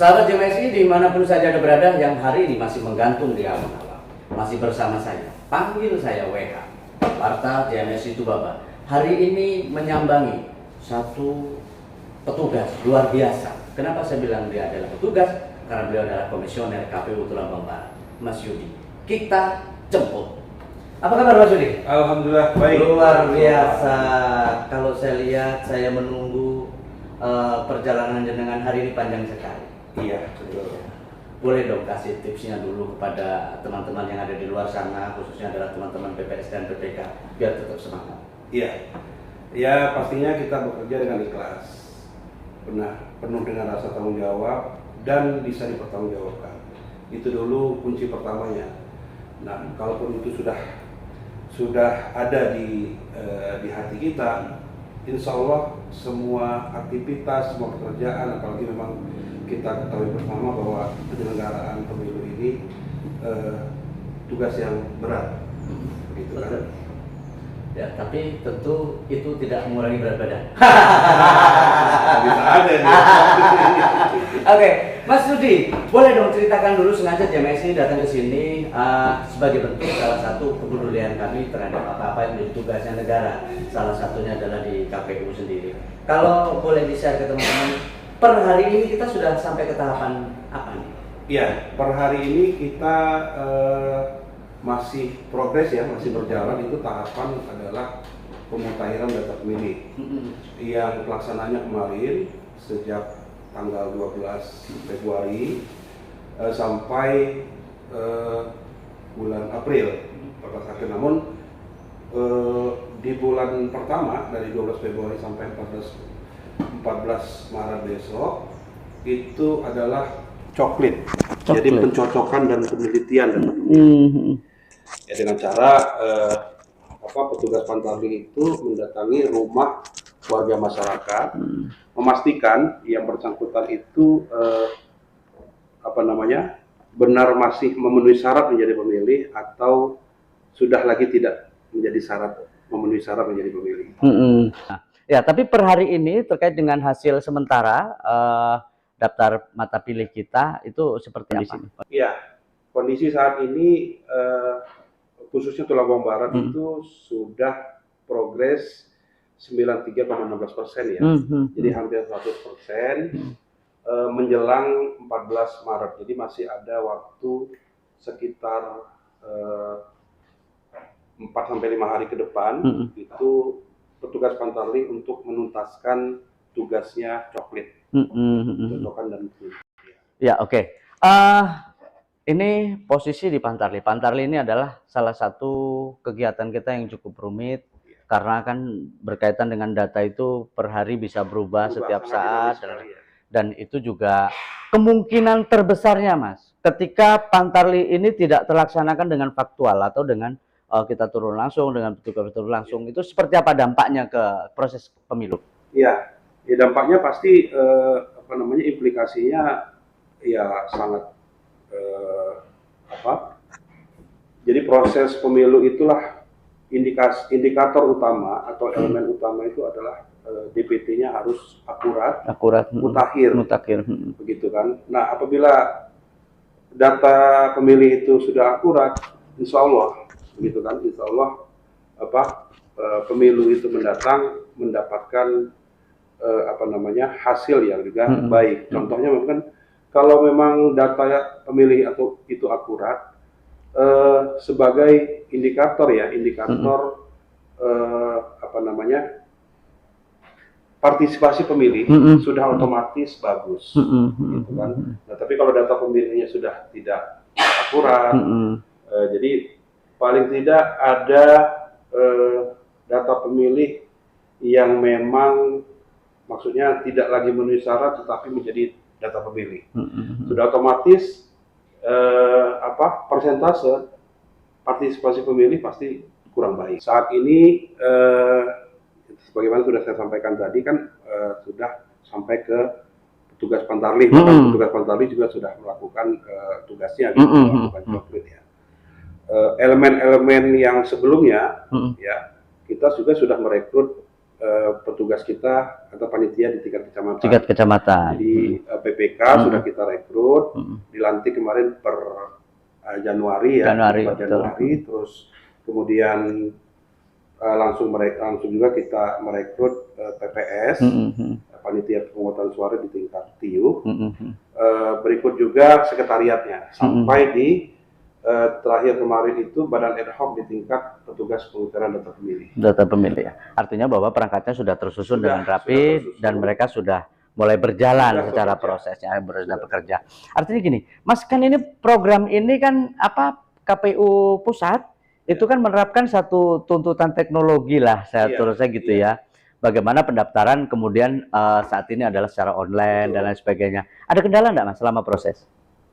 Sahabat JMSI dimanapun saja Anda berada yang hari ini masih menggantung di awal-awal, masih bersama saya, panggil saya WH, Warta JMSI Tubaba. Hari ini menyambangi satu petugas luar biasa. Kenapa saya bilang dia adalah petugas? Karena beliau adalah komisioner KPU Tulambang Barat, Mas Yudi. Kita jemput. Apa kabar Mas Yudi? Alhamdulillah baik. Luar biasa. Kalau saya lihat, saya menunggu perjalanan jenengan hari ini panjang sekali. Iya, betul. Boleh dong kasih tipsnya dulu kepada teman-teman yang ada di luar sana, khususnya adalah teman-teman PPS dan PPK, biar tetap semangat. Iya. Ya pastinya kita bekerja dengan ikhlas, penuh dengan rasa tanggung jawab dan bisa dipertanggungjawabkan. Itu dulu kunci pertamanya. Nah, kalaupun itu sudah ada di hati kita, insya Allah semua aktivitas, semua pekerjaan, apalagi memang kita ketahui bersama bahwa penyelenggaraan pemilu ini tugas yang berat, begitu kan? Ya, tapi tentu itu tidak mengurangi berat badan. Bisa aja nih. Oke, Mas Yudi, boleh dong ceritakan dulu, sengaja JMSI datang ke sini sebagai bentuk salah satu kepedulian kami terhadap apa-apa yang menjadi tugasnya negara. Salah satunya adalah di KPU sendiri. Kalau boleh di-share ke teman-teman, per hari ini kita sudah sampai ke tahapan apa nih? Iya, per hari ini kita masih progres ya, masih berjalan. Itu tahapan adalah pemutakhiran data pemilih yang pelaksananya kemarin sejak tanggal 12 Februari sampai bulan April. Namun di bulan pertama dari 12 Februari sampai 14 Maret besok itu adalah coklit. Jadi pencocokan dan penelitian dan ya, dengan cara petugas Pantarlih itu mendatangi rumah warga masyarakat, memastikan yang bersangkutan itu benar masih memenuhi syarat menjadi pemilih atau sudah lagi tidak memenuhi syarat menjadi pemilih. Ya, tapi per hari ini terkait dengan hasil sementara daftar mata pilih kita itu seperti apa? Iya, kondisi saat ini khususnya Tulambang Barat itu sudah progres 93,16% ya. Jadi hampir 100% menjelang 14 Maret. Jadi masih ada waktu sekitar 4-5 hari ke depan itu petugas Pantarlih untuk menuntaskan tugasnya coklit, cocokan dan ya, oke. Ini posisi di Pantarlih. Pantarlih ini adalah salah satu kegiatan kita yang cukup rumit karena kan berkaitan dengan data itu per hari bisa berubah setiap saat dan itu juga kemungkinan terbesarnya, Mas, ketika Pantarlih ini tidak terlaksanakan dengan faktual atau dengan kita turun langsung dengan petugas turun langsung, itu seperti apa dampaknya ke proses pemilu? Ya dampaknya pasti implikasinya ya sangat jadi proses pemilu itulah indikator utama atau elemen utama itu adalah DPT-nya harus akurat, mutakhir, begitu kan. Nah, apabila data pemilih itu sudah akurat, insya Allah, begitu kan, insya Allah pemilu itu mendatang mendapatkan hasil yang juga baik. Contohnya mungkin kalau memang data pemilih atau itu akurat sebagai indikator partisipasi pemilih sudah otomatis bagus, gitu kan. Nah, tapi kalau data pemilihnya sudah tidak akurat, jadi paling tidak ada data pemilih yang memang maksudnya tidak lagi memenuhi syarat tetapi menjadi data pemilih. Sudah otomatis persentase partisipasi pemilih pasti kurang baik. Saat ini sebagaimana sudah saya sampaikan tadi kan sudah sampai ke petugas Pantarlih, petugas Pantarlih juga sudah melakukan tugasnya, melakukan coklit ya. Elemen-elemen yang sebelumnya ya kita juga sudah merekrut petugas kita atau panitia di tingkat kecamatan. Tingkat kecamatan. Jadi PPK sudah kita rekrut, dilantik kemarin per Januari ya. Januari, terus kemudian langsung juga kita merekrut PPS, panitia pemungutan suara di tingkat TIU. Berikut juga sekretariatnya sampai di terakhir kemarin itu badan ad hoc di tingkat petugas pengutaran data pemilih. Data pemilih ya. Artinya bahwa perangkatnya sudah tersusun dengan rapi dan mereka sudah mulai berjalan secara prosesnya, sudah bekerja. Artinya gini, Mas, kan ini program ini kan KPU pusat itu kan menerapkan satu tuntutan teknologi lah, saya gitu ya. Bagaimana pendaftaran kemudian saat ini adalah secara online dan lain sebagainya. Ada kendala enggak, Mas, selama proses?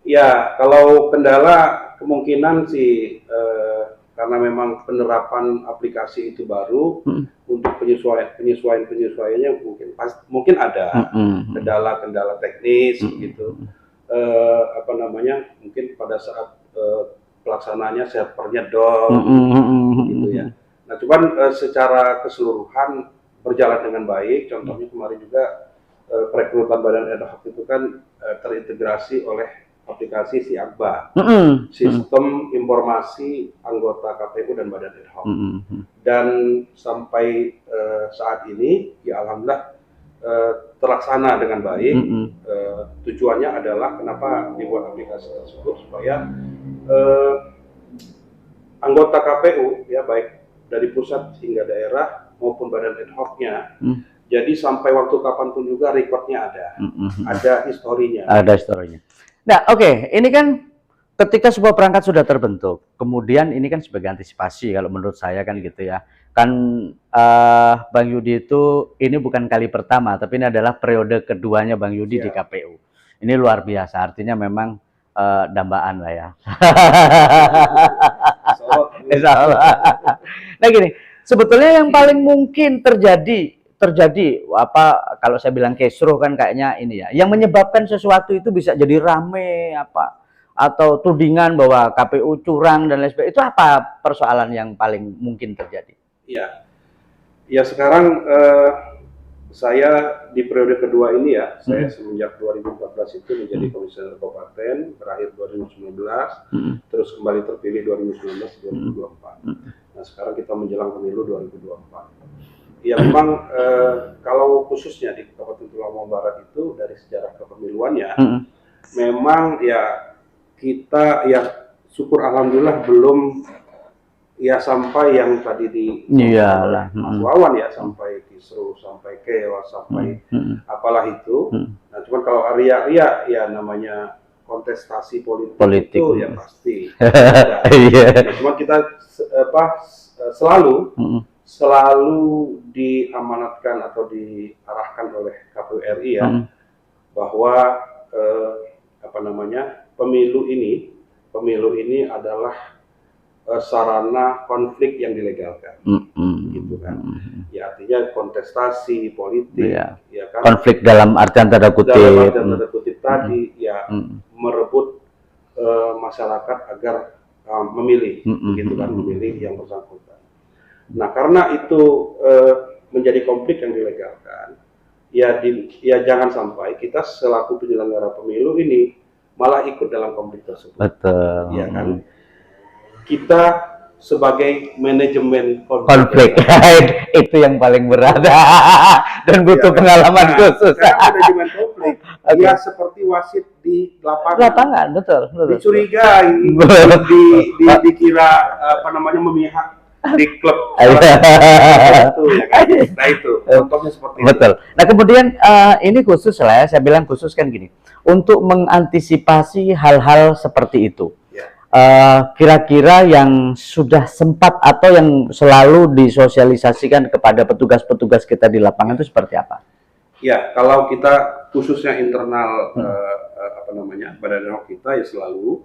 Ya, kalau kendala kemungkinan sih karena memang penerapan aplikasi itu baru, untuk penyesuaiannya mungkin ada kendala teknis gitu. Mungkin pada saat pelaksananya servernya down gitu ya. Nah, cuman secara keseluruhan berjalan dengan baik. Contohnya kemarin juga perekrutan badan ad hoc itu kan terintegrasi oleh aplikasi SIAKBA, Sistem Informasi Anggota KPU dan Badan ad hoc. Dan sampai saat ini, ya alhamdulillah terlaksana dengan baik. Tujuannya adalah kenapa dibuat aplikasi tersebut supaya anggota KPU, ya baik dari pusat hingga daerah maupun Badan ad hoc-nya, jadi sampai waktu kapanpun juga recordnya ada historinya. Ada historinya. Nah, oke, ini kan ketika sebuah perangkat sudah terbentuk, kemudian ini kan sebagai antisipasi kalau menurut saya kan gitu ya. Kan Bang Yudi itu ini bukan kali pertama, tapi ini adalah periode keduanya Bang Yudi di KPU. Ini luar biasa, artinya memang dambaan lah ya. Nah gini, sebetulnya yang paling mungkin terjadi kalau saya bilang kisruh kan kayaknya ini ya, yang menyebabkan sesuatu itu bisa jadi rame atau tudingan bahwa KPU curang dan lain sebagainya, itu apa persoalan yang paling mungkin terjadi? Ya sekarang saya di periode kedua ini ya, saya semenjak 2014 itu menjadi komisioner kabupaten, berakhir 2019, terus kembali terpilih 2019-2024. Nah sekarang kita menjelang pemilu 2024. Ya memang kalau khususnya di Kabupaten Tulungagung Barat itu dari sejarah kepemiluannya, memang ya kita ya syukur alhamdulillah belum ya sampai yang tadi di Mas Wawan ya, sampai kisruh, sampai keos, sampai apalah itu. Nah cuman kalau area ya namanya kontestasi politik itu ya pasti. Nah, cuman kita selalu diamanatkan atau diarahkan oleh KPU RI ya, bahwa pemilu ini adalah sarana konflik yang dilegalkan, gitu kan? Ya artinya kontestasi politik, ya kan? Konflik dalam artian tanda kutip, tadi, ya merebut masyarakat agar memilih, gitu kan? Memilih yang bersangkutan. Nah karena itu menjadi konflik yang dilegalkan, ya jangan sampai kita selaku penyelenggara pemilu ini malah ikut dalam konflik tersebut. Betul. Ya kan? Kita sebagai manajemen konflik itu yang paling berat dan butuh pengalaman khusus. Manajemen konflik, ya seperti wasit di lapangan. Betul. Dicurigai, dikira memihak di klub. Nah itu contohnya seperti itu. Betul. Nah kemudian ini khusus lah ya, saya bilang khusus kan gini, untuk mengantisipasi hal-hal seperti itu. Kira-kira yang sudah sempat atau yang selalu disosialisasikan kepada petugas-petugas kita di lapangan itu seperti apa? Ya, kalau kita khususnya internal badan ad hoc kita ya selalu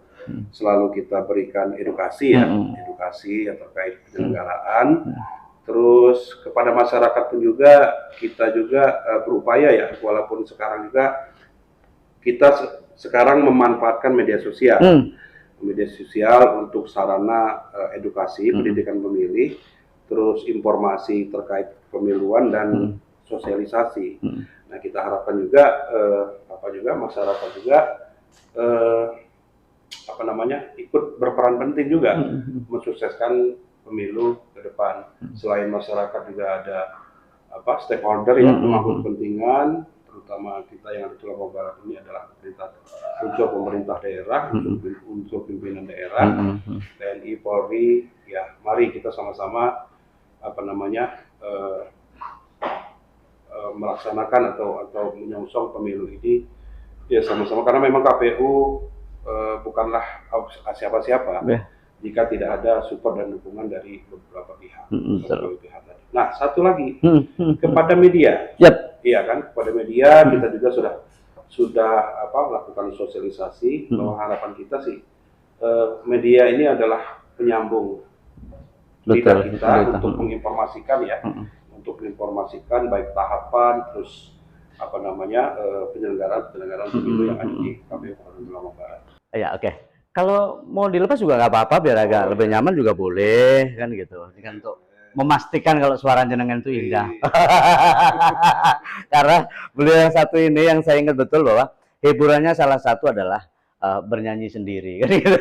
kita berikan edukasi edukasi yang terkait penyelenggaraan. Terus kepada masyarakat pun juga kita juga berupaya ya, walaupun sekarang juga kita sekarang memanfaatkan media sosial untuk sarana edukasi pendidikan pemilih. terus informasi terkait pemiluan dan sosialisasi. Nah, kita harapkan juga masyarakat juga ikut berperan penting juga mensukseskan pemilu ke depan. Selain masyarakat juga ada stakeholder yang memangku kepentingan, terutama kita yang ada di Lampung Barat ini adalah pemerintah daerah, unsur pimpinan daerah, TNI, Polri. Ya, mari kita sama-sama melaksanakan atau menyongsong pemilu ini ya sama-sama, karena memang KPU bukanlah siapa-siapa jika tidak ada support dan dukungan dari beberapa pihak. Nah, satu lagi kepada media, iya kan, kepada media kita juga sudah melakukan sosialisasi bahwa harapan kita sih media ini adalah penyambung lidah kita untuk menginformasikan untuk menginformasikan baik tahapan terus penyelenggaraan pemilu yang ada di KPU Kabupaten Lampung Barat. Ya, oke. Kalau mau dilepas juga nggak apa-apa, biar agak lebih nyaman juga boleh kan gitu. Ini kan untuk memastikan kalau suara jenengan itu indah. Karena beliau yang satu ini yang saya ingat betul bahwa hiburannya salah satu adalah bernyanyi sendiri kan gitu.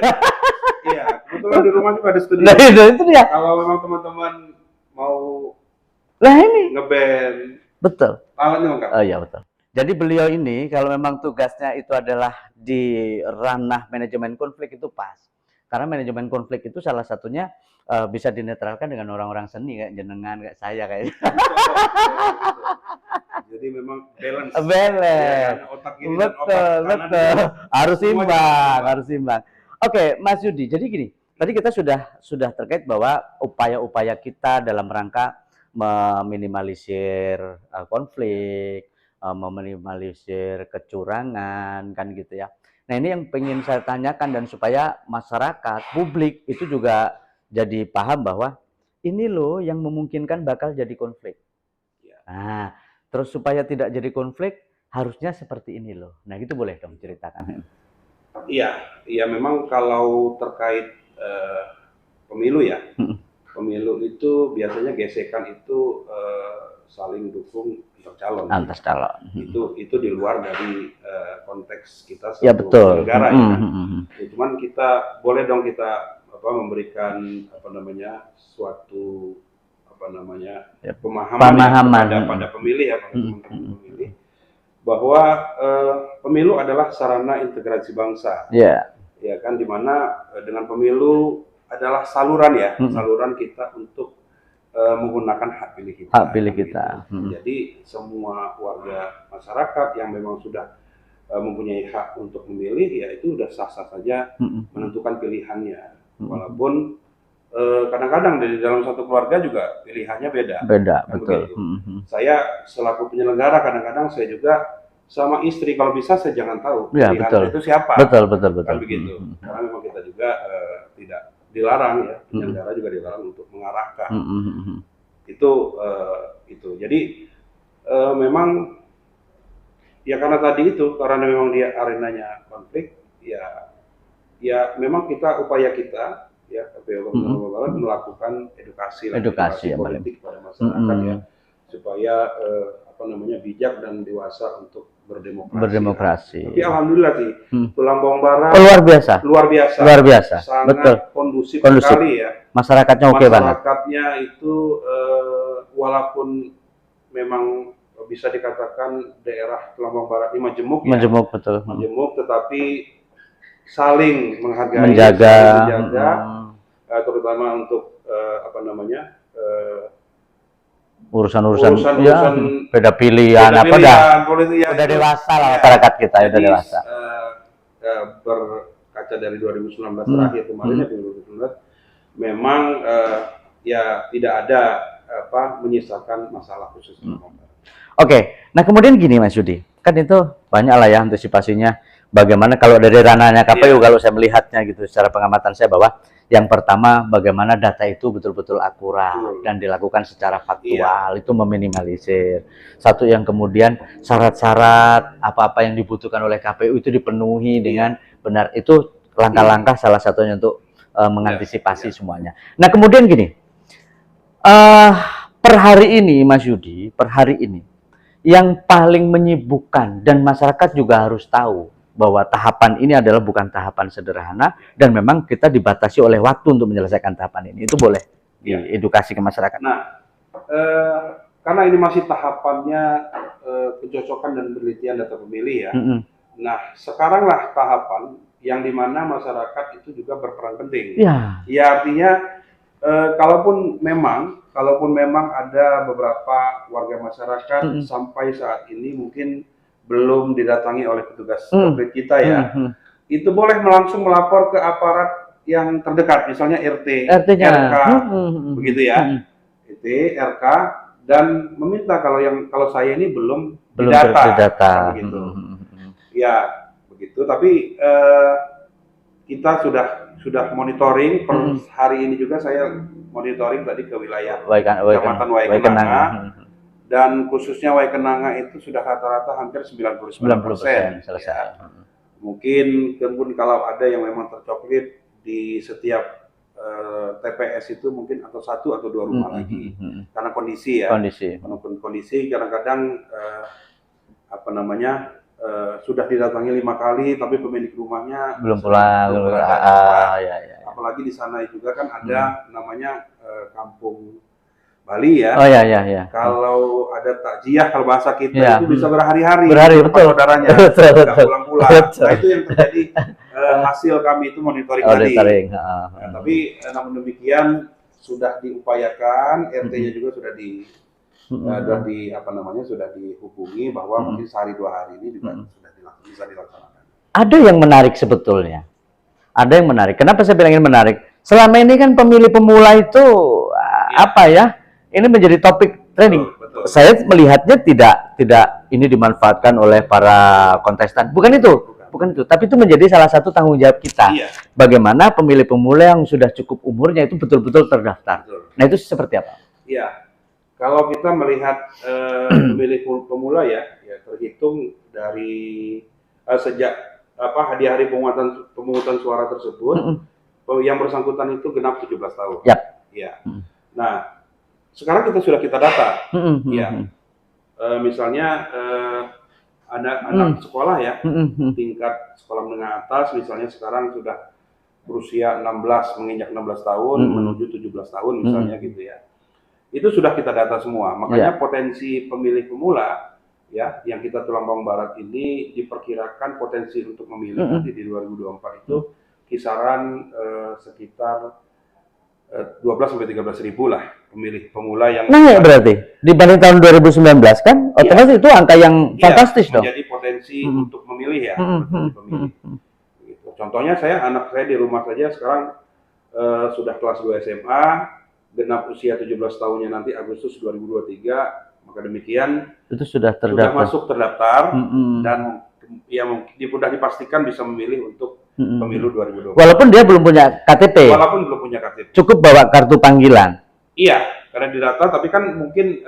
Iya, kebetulan di rumah juga ada studio. Nah, itu dia. Kalau memang teman-teman mau ngeband, betul. alatnya lengkap. Oh iya, betul. Jadi beliau ini kalau memang tugasnya itu adalah di ranah manajemen konflik itu pas. Karena manajemen konflik itu salah satunya bisa dinetralkan dengan orang-orang seni kayak jenengan, kayak saya kayak. Jadi memang balance. Ya, otak kiri dan otak kanan. Harus imbang. Oke, Mas Yudi. Jadi gini, tadi kita sudah terkait bahwa upaya-upaya kita dalam rangka meminimalisir konflik, meminimalisir kecurangan, kan gitu ya. Nah, ini yang pengen saya tanyakan dan supaya masyarakat, publik itu juga jadi paham bahwa ini loh yang memungkinkan bakal jadi konflik. Nah, terus supaya tidak jadi konflik harusnya seperti ini loh. Nah, itu boleh dong ceritakan. Iya, memang kalau terkait pemilu ya, pemilu itu biasanya gesekan itu saling dukung antar calon. Itu di luar dari konteks kita sebagai negara ya kan. Cuman kita boleh dong kita memberikan suatu pemahaman pada pemilih ya, pada teman-teman pemilih, bahwa pemilu adalah sarana integrasi bangsa. Ya kan, dimana dengan pemilu adalah saluran kita untuk menggunakan hak pilih kita. Jadi semua warga masyarakat yang memang sudah mempunyai hak untuk memilih, ya itu sudah sah-sah saja menentukan pilihannya. Walaupun kadang-kadang di dalam satu keluarga juga pilihannya beda. Betul. Saya selaku penyelenggara kadang-kadang saya juga sama istri kalau bisa saya jangan tahu pilihan itu siapa. Betul. Kan begitu. Karena memang kita juga tidak dilarang ya, penyelenggara juga dilarang untuk mengarahkan. Itu. Jadi memang ya karena tadi itu, karena memang dia arenanya konflik, ya memang upaya kita ya KPU Kabupaten Lampung Barat melakukan edukasi politik pada masyarakat ya, supaya bijak dan dewasa untuk berdemokrasi. Tapi alhamdulillah sih, Lampung Barat luar biasa. Sangat kondusif sekali ya. Masyarakatnya oke banget. Masyarakatnya itu walaupun memang bisa dikatakan daerah Lampung Barat ini majemuk, tetapi saling menghargai, menjaga, terutama untuk urusan beda pilihan udah dewasa lah masyarakat kita. Udah dewasa. Berkaca dari 2019 terakhir kemarin ya, 2019 memang ya tidak ada menyisakan masalah khusus. Oke, nah kemudian gini Mas Yudi, kan itu banyak lah ya antisipasinya. Bagaimana kalau dari ranahnya KPU, kalau saya melihatnya gitu secara pengamatan saya, bahwa yang pertama bagaimana data itu betul-betul akurat dan dilakukan secara faktual, itu meminimalisir. Satu, yang kemudian syarat-syarat apa-apa yang dibutuhkan oleh KPU itu dipenuhi dengan benar. Itu langkah-langkah salah satunya untuk mengantisipasi semuanya. Nah kemudian gini, Eh, per hari ini, Mas Yudi, per hari ini, yang paling menyibukkan dan masyarakat juga harus tahu bahwa tahapan ini adalah bukan tahapan sederhana dan memang kita dibatasi oleh waktu untuk menyelesaikan tahapan ini. Itu boleh diedukasi ke masyarakat. Nah, karena ini masih tahapannya pencocokan dan penelitian data pemilih ya. Nah, sekaranglah tahapan yang dimana masyarakat itu juga berperan penting. Ya artinya kalaupun memang ada beberapa warga masyarakat sampai saat ini mungkin belum didatangi oleh petugas Coklit kita ya, itu boleh langsung melapor ke aparat yang terdekat, misalnya RT, RK, begitu ya, RT, RK, dan meminta kalau saya ini belum didata, begitu. Ya, begitu. Tapi kita sudah monitoring per hari ini juga saya monitoring tadi ke wilayah Kecamatan Waikenaga, dan khususnya Waikenaga itu sudah rata-rata hampir 99% selesai. Ya. Mungkin kalau ada yang memang tercoklit di setiap TPS itu mungkin atau 1 atau 2 rumah lagi, karena kondisi ya. Kondisi kadang-kadang sudah didatangi 5 kali tapi pemilik rumahnya belum pulang. Apalagi di sana juga kan ada namanya kampung Bali ya. Kalau ada takziah, kalau bahasa kita itu bisa berhari-hari betul saudaranya nggak pulang-pulang. Nah, itu yang terjadi hasil kami itu monitoring tadi. Tapi namun demikian sudah diupayakan, RT-nya juga sudah sudah dihubungi bahwa mungkin sehari 2 hari ini juga sudah bisa dilaksanakan. Ada yang menarik sebetulnya. Ada yang menarik. Kenapa saya bilang ini menarik? Selama ini kan pemilih pemula itu ini menjadi topik trending. Betul. Saya melihatnya tidak ini dimanfaatkan oleh para kontestan. Bukan itu. Tapi itu menjadi salah satu tanggung jawab kita. Bagaimana pemilih pemula yang sudah cukup umurnya itu betul-betul terdaftar. Nah, itu seperti apa? Iya. Kalau kita melihat pemilih pemula ya terhitung dari sejak di hari pemungutan suara tersebut, yang bersangkutan itu genap 17 tahun. Ya. Nah, sekarang sudah kita data. Misalnya anak sekolah ya, tingkat sekolah menengah atas misalnya sekarang sudah berusia 16 menginjak 16 tahun menuju 17 tahun misalnya gitu ya. Itu sudah kita data semua. Makanya potensi pemilih pemula ya yang kita Tulambang Barat ini diperkirakan potensi untuk memilih nanti di 2024 itu kisaran sekitar 12 sampai 13 ribu lah pemilih pemula yang berarti dibanding tahun 2019 kan otomatis itu angka yang fantastis dong. Menjadi potensi untuk memilih ya. Gitu. Contohnya anak saya di rumah saja sekarang sudah kelas 2 SMA, genap usia 17 tahunnya nanti Agustus 2023, maka demikian itu sudah masuk terdaftar dan ya sudah dipastikan bisa memilih untuk pemilu 2024. Walaupun dia belum punya KTP. Cukup bawa kartu panggilan. Iya, karena didata, tapi kan mungkin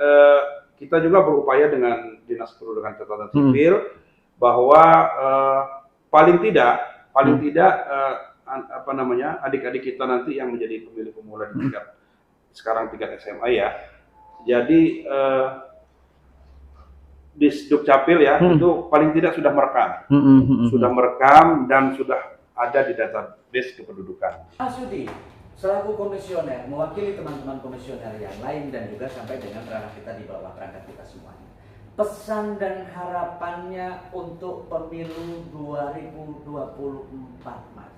kita juga berupaya dengan Dinas Kependudukan Catatan Sipil bahwa paling tidak adik-adik kita nanti yang menjadi pemilih pemula di tingkat SMA ya. Jadi di Dukcapil ya itu paling tidak sudah merekam dan sudah ada di database kependudukan. Mas Yudi, selaku komisioner mewakili teman-teman komisioner yang lain dan juga sampai dengan ranah kita di bawah perangkat kita semuanya, pesan dan harapannya untuk pemilu 2024, Mas.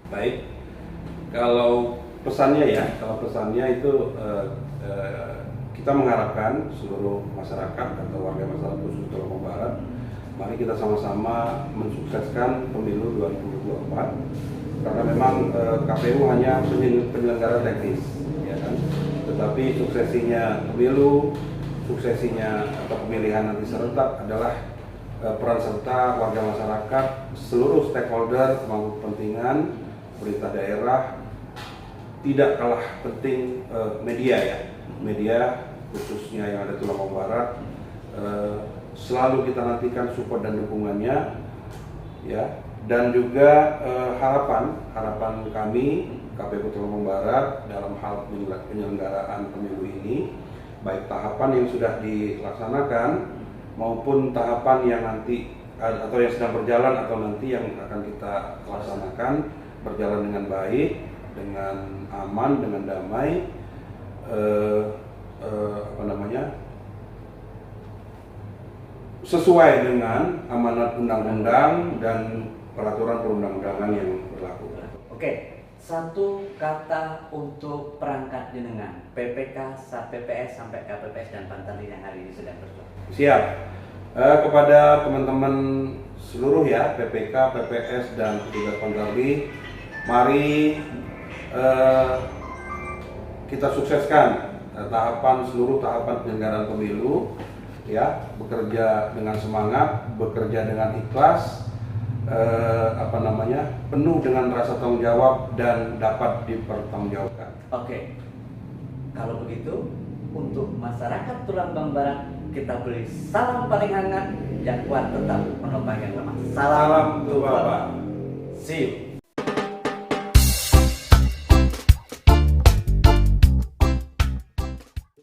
Baik, kalau pesannya itu kita mengharapkan seluruh masyarakat atau warga masyarakat khusus Tulambang Barat, mari kita sama-sama mensukseskan pemilu 2024 karena memang KPU hanya penyelenggara teknis, ya kan. Tetapi suksesinya pemilu, suksesinya atau pemilihan nanti serentak adalah peran serta warga masyarakat, seluruh stakeholder, pemangku kepentingan, pemerintah daerah, tidak kalah penting media khususnya yang ada Tulambang Barat, selalu kita nantikan support dan dukungannya ya, dan juga harapan kami KPU Lampung Barat dalam hal penyelenggaraan pemilu ini, baik tahapan yang sudah dilaksanakan maupun tahapan yang nanti atau yang sedang berjalan atau nanti yang akan kita laksanakan berjalan dengan baik, dengan aman, dengan damai, sesuai dengan amanat undang-undang dan peraturan perundang-undangan yang berlaku. Oke, satu kata untuk perangkat jenengan PPK, PPS sampai KPPS dan Pantarlih yang hari ini sedang berjuang. Siap. Kepada teman-teman seluruh ya PPK, PPS dan petugas Pantarlih, mari kita sukseskan seluruh tahapan penyelenggaraan pemilu, ya, bekerja dengan semangat, bekerja dengan ikhlas, penuh dengan rasa tanggung jawab dan dapat dipertanggungjawabkan. Oke, kalau begitu untuk masyarakat Tulambang Barat kita beri salam paling hangat, yang kuat tetap menopang yang lemah. Salam untuk Bapak. See you.